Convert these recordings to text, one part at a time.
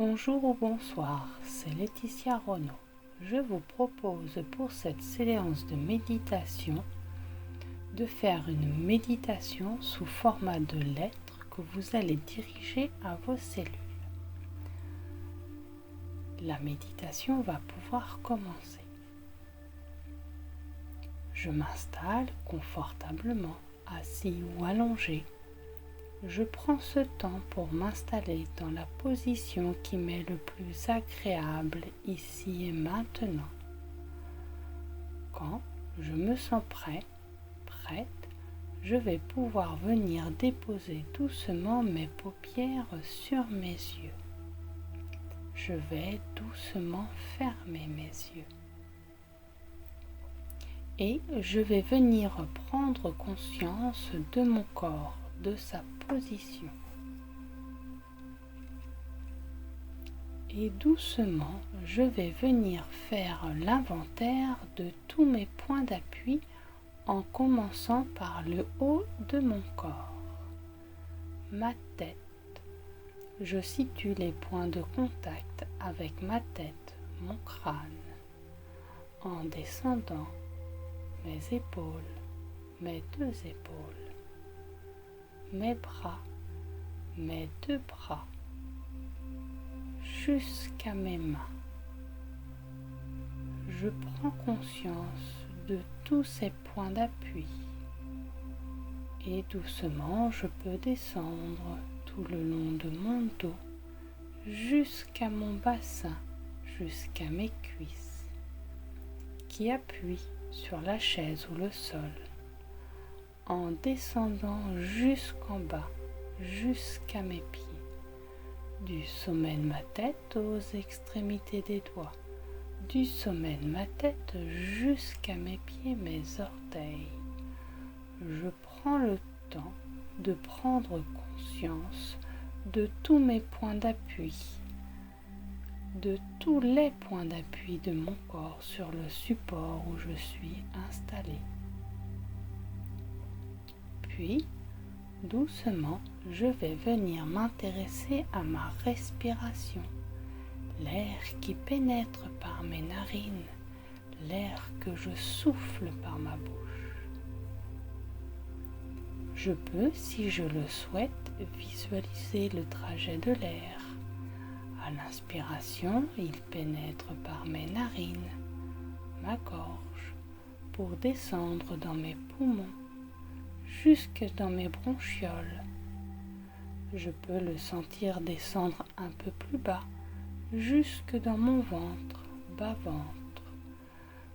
Bonjour ou bonsoir, c'est Laetitia Renaud. Je vous propose pour cette séance de méditation de faire une méditation sous format de lettres que vous allez diriger à vos cellules. La méditation va pouvoir commencer. Je m'installe confortablement, assis ou allongé. Je prends ce temps pour m'installer dans la position qui m'est le plus agréable ici et maintenant. Quand je me sens prête, je vais pouvoir venir déposer doucement mes paupières sur mes yeux. Je vais doucement fermer mes yeux. Et je vais venir prendre conscience de mon corps, de sa position. Et doucement, je vais venir faire l'inventaire de tous mes points d'appui en commençant par le haut de mon corps. Ma tête. Je situe les points de contact avec ma tête, mon crâne. En descendant, mes épaules, mes deux épaules, mes bras, mes deux bras, jusqu'à mes mains. Je prends conscience de tous ces points d'appui et doucement je peux descendre tout le long de mon dos jusqu'à mon bassin, jusqu'à mes cuisses qui appuient sur la chaise ou le sol, en descendant jusqu'en bas, jusqu'à mes pieds, du sommet de ma tête aux extrémités des doigts, du sommet de ma tête jusqu'à mes pieds, mes orteils. Je prends le temps de prendre conscience de tous mes points d'appui, de tous les points d'appui de mon corps sur le support où je suis installé. Puis, doucement, je vais venir m'intéresser à ma respiration, l'air qui pénètre par mes narines, l'air que je souffle par ma bouche. Je peux, si je le souhaite, visualiser le trajet de l'air. À l'inspiration, il pénètre par mes narines, ma gorge, pour descendre dans mes poumons, jusque dans mes bronchioles. Je peux le sentir descendre un peu plus bas, jusque dans mon ventre, bas-ventre.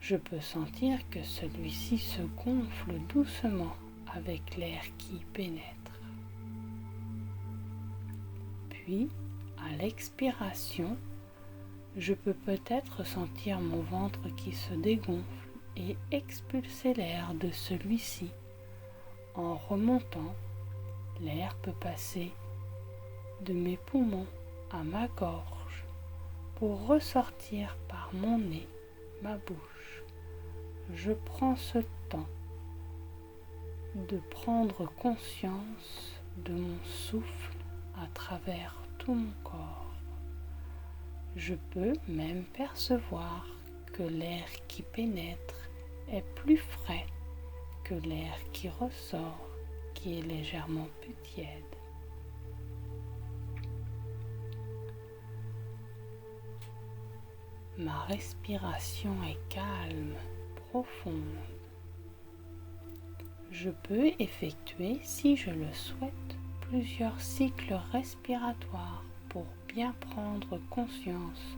Je peux sentir que celui-ci se gonfle doucement avec l'air qui pénètre. Puis, à l'expiration, je peux peut-être sentir mon ventre qui se dégonfle et expulser l'air de celui-ci. En remontant, l'air peut passer de mes poumons à ma gorge pour ressortir par mon nez, ma bouche. Je prends ce temps de prendre conscience de mon souffle à travers tout mon corps. Je peux même percevoir que l'air qui pénètre est plus frais que l'air qui ressort, qui est légèrement plus tiède. Ma respiration est calme, profonde. Je peux effectuer, si je le souhaite, plusieurs cycles respiratoires pour bien prendre conscience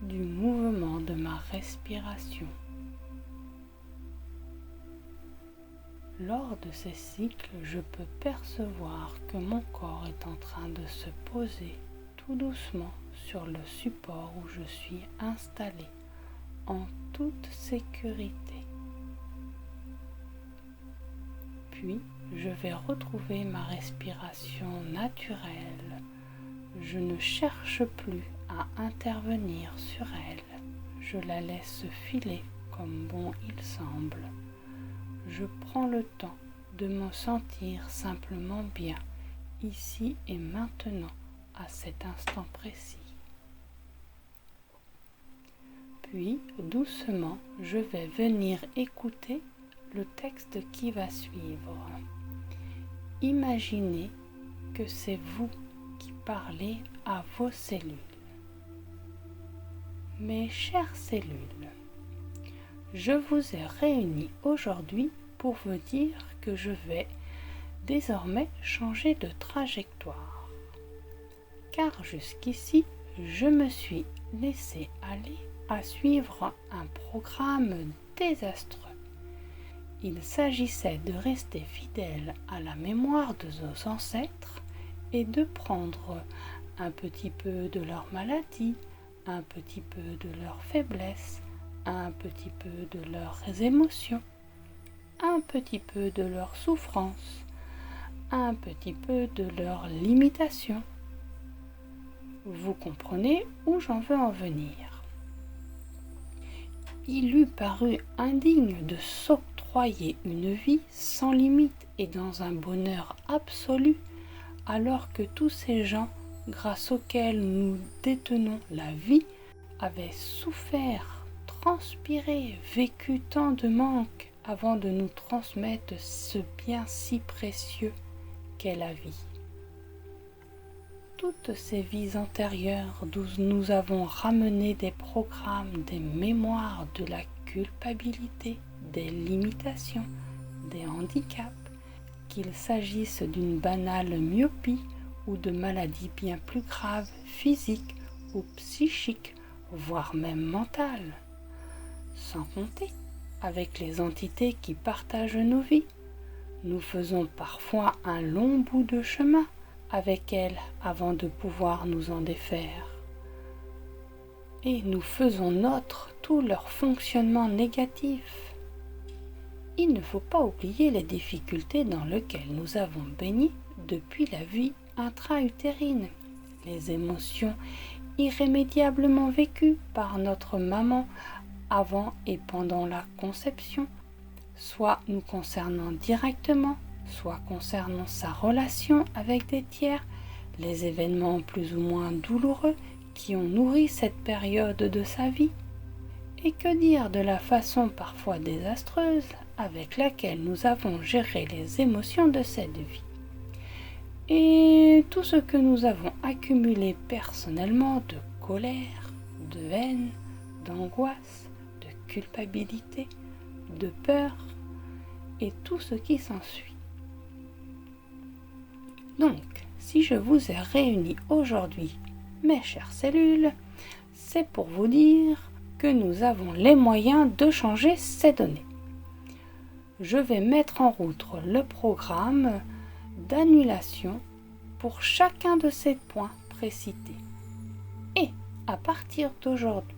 du mouvement de ma respiration. Lors de ces cycles, je peux percevoir que mon corps est en train de se poser tout doucement sur le support où je suis installé en toute sécurité. Puis, je vais retrouver ma respiration naturelle. Je ne cherche plus à intervenir sur elle. Je la laisse filer comme bon il semble. Je prends le temps de me sentir simplement bien, ici et maintenant, à cet instant précis. Puis, doucement, je vais venir écouter le texte qui va suivre. Imaginez que c'est vous qui parlez à vos cellules. Mes chères cellules, je vous ai réunis aujourd'hui pour vous dire que je vais désormais changer de trajectoire. Car jusqu'ici, je me suis laissé aller à suivre un programme désastreux. Il s'agissait de rester fidèle à la mémoire de nos ancêtres et de prendre un petit peu de leur maladie, un petit peu de leur faiblesse, un petit peu de leurs émotions, un petit peu de leur souffrance, un petit peu de leurs limitations. Vous comprenez où j'en veux en venir. Il eût paru indigne de s'octroyer une vie sans limite et dans un bonheur absolu, alors que tous ces gens, grâce auxquels nous détenons la vie, avaient souffert, transpiré, vécu tant de manques avant de nous transmettre ce bien si précieux qu'est la vie. Toutes ces vies antérieures d'où nous avons ramené des programmes, des mémoires de la culpabilité, des limitations, des handicaps, qu'il s'agisse d'une banale myopie ou de maladies bien plus graves, physiques ou psychiques, voire même mentales. Sans compter avec les entités qui partagent nos vies. Nous faisons parfois un long bout de chemin avec elles avant de pouvoir nous en défaire. Et nous faisons nôtre tout leur fonctionnement négatif. Il ne faut pas oublier les difficultés dans lesquelles nous avons baigné depuis la vie intra-utérine, les émotions irrémédiablement vécues par notre maman avant et pendant la conception, soit nous concernant directement, soit concernant sa relation avec des tiers, les événements plus ou moins douloureux qui ont nourri cette période de sa vie. Et que dire de la façon parfois désastreuse avec laquelle nous avons géré les émotions de cette vie. Et tout ce que nous avons accumulé personnellement de colère, de haine, d'angoisse, de culpabilité, de peur et tout ce qui s'ensuit. Donc, si je vous ai réunis aujourd'hui, mes chères cellules, c'est pour vous dire que nous avons les moyens de changer ces données. Je vais mettre en route le programme d'annulation pour chacun de ces points précités. Et à partir d'aujourd'hui,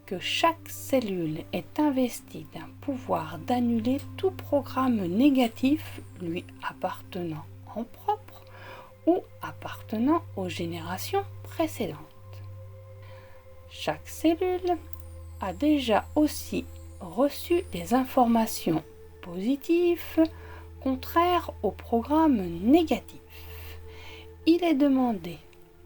que chaque cellule est investie d'un pouvoir d'annuler tout programme négatif lui appartenant en propre ou appartenant aux générations précédentes. Chaque cellule a déjà aussi reçu des informations positives contraires au programme négatif. Il est demandé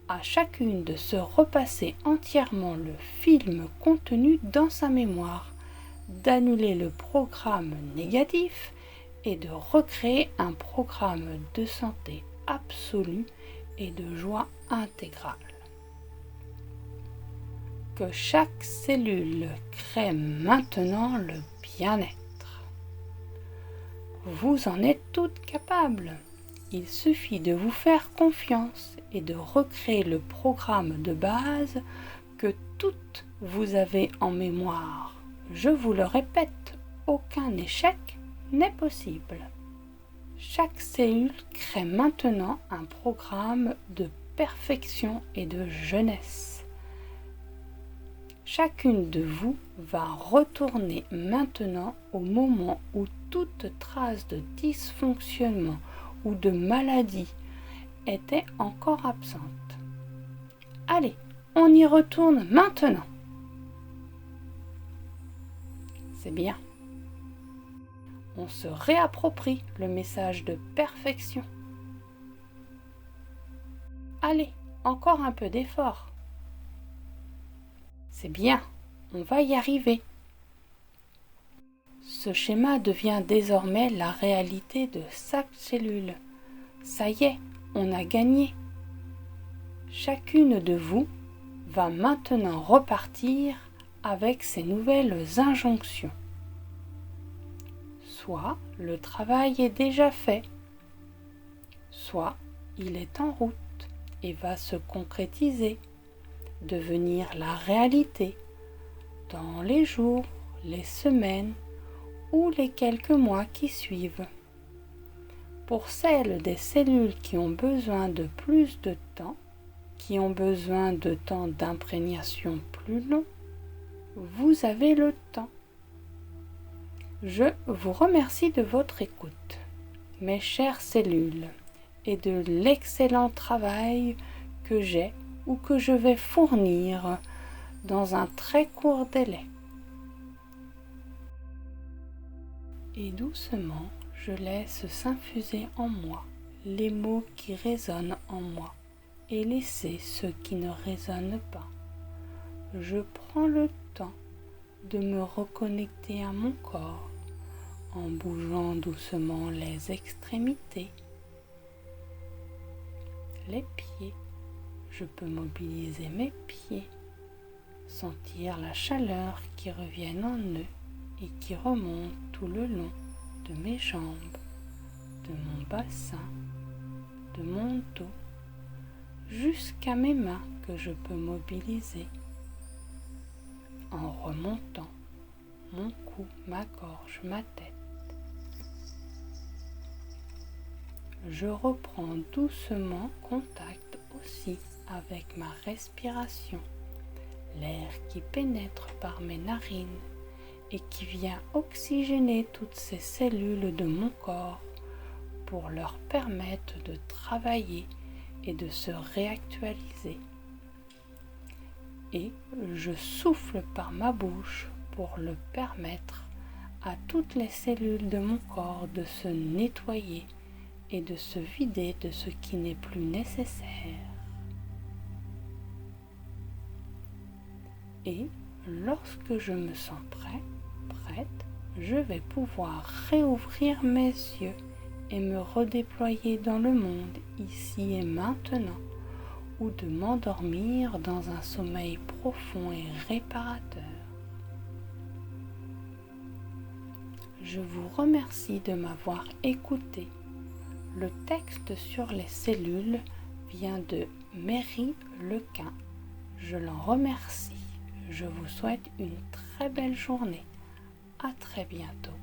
à chacune de se repasser entièrement le film contenu dans sa mémoire, d'annuler le programme négatif et de recréer un programme de santé absolue et de joie intégrale. Que chaque cellule crée maintenant le bien-être. Vous en êtes toutes capables. Il suffit de vous faire confiance et de recréer le programme de base que toutes vous avez en mémoire. Je vous le répète, aucun échec n'est possible. Chaque cellule crée maintenant un programme de perfection et de jeunesse. Chacune de vous va retourner maintenant au moment où toute trace de dysfonctionnement ou de maladie était encore absente. Allez, on y retourne maintenant. C'est bien. On se réapproprie le message de perfection. Allez, encore un peu d'effort. C'est bien, on va y arriver. Ce schéma devient désormais la réalité de chaque cellule. Ça y est, on a gagné. Chacune de vous va maintenant repartir avec ces nouvelles injonctions. Soit le travail est déjà fait, soit il est en route et va se concrétiser, devenir la réalité dans les jours, les semaines ou les quelques mois qui suivent. Pour celles des cellules qui ont besoin de plus de temps, qui ont besoin de temps d'imprégnation plus long, vous avez le temps. Je vous remercie de votre écoute, mes chères cellules, et de l'excellent travail que j'ai ou que je vais fournir dans un très court délai. Et doucement, je laisse s'infuser en moi les mots qui résonnent en moi et laisser ceux qui ne résonnent pas. Je prends le temps de me reconnecter à mon corps en bougeant doucement les extrémités, les pieds. Je peux mobiliser mes pieds, sentir la chaleur qui revient en eux et qui remonte tout le long de mes jambes, de mon bassin, de mon dos, jusqu'à mes mains que je peux mobiliser en remontant mon cou, ma gorge, ma tête. Je reprends doucement contact aussi avec ma respiration, l'air qui pénètre par mes narines et qui vient oxygéner toutes ces cellules de mon corps pour leur permettre de travailler et de se réactualiser. Et je souffle par ma bouche pour le permettre à toutes les cellules de mon corps de se nettoyer et de se vider de ce qui n'est plus nécessaire. Et lorsque je me sens prête, je vais pouvoir réouvrir mes yeux et me redéployer dans le monde ici et maintenant, ou de m'endormir dans un sommeil profond et réparateur. Je vous remercie de m'avoir écouté. Le texte sur les cellules vient de Mary Lequin. Je l'en remercie. Je vous souhaite une très belle journée. À très bientôt.